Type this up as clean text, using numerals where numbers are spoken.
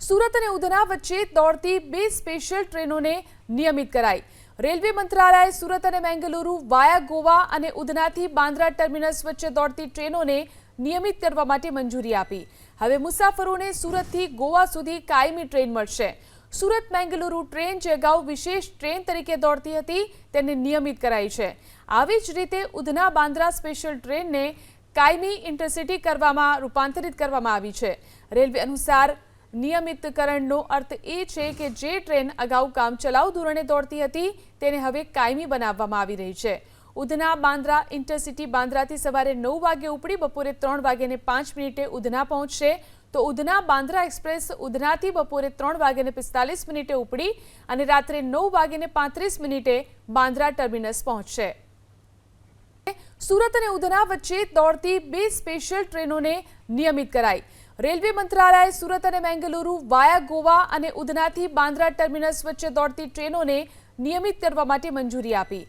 સુરત અને ઉધના વચ્ચે દોડતી બે સ્પેશિયલ ટ્રેનોને નિયમિત કરાઈ। રેલવે મંત્રાલયે સુરત અને બેંગલુરુ વાયા ગોવા અને ઉધનાથી બાંદ્રા ટર્મિનસ વચ્ચે દોડતી ટ્રેનોને નિયમિત કરવા માટે મંજૂરી આપી। હવે મુસાફરોને સુરતથી ગોવા સુધી કાયમી ટ્રેન મળશે। સુરત બેંગલુરુ ટ્રેન જે અગાઉ વિશેષ ટ્રેન તરીકે દોડતી હતી તેને નિયમિત કરાઈ છે। આવી જ રીતે ઉધના બાંદ્રા સ્પેશિયલ ટ્રેનને કાયમી ઇન્ટરસિટી કરવામાં રૂપાંતરિત કરવામાં આવી છે। રેલવે અનુસાર નિયમિતકરણનો અર્થ એ છે કે જે ટ્રેન અગાઉ કામચલાઉ ધોરણે દોડતી હતી તેને હવે કાયમી બનાવવામાં આવી રહી છે। ઉધના બાંદ્રા ઇન્ટરસિટી બાંદ્રાથી સવારે 9 વાગે ઉપડી બપોરે 3:05 ઉધના પહોંચશે, તો ઉધના બાંદ્રા એક્સપ્રેસ ઉધનાથી બપોરે 3:45 ઉપડી અને રાત્રે 9:35 બાંદ્રા ટર્મિનસ પહોંચશે। સુરત અને ઉધના વચ્ચે દોડતી બે સ્પેશિયલ ટ્રેનોને નિયમિત કરાઈ। રેલવે મંત્રાલયે સુરત અને બેંગલુરુ વાયા ગોવા અને ઉધનાથી બાંદ્રા ટર્મિનસ વચ્ચે દોડતી ટ્રેનોને નિયમિત કરવા માટે મંજૂરી આપી।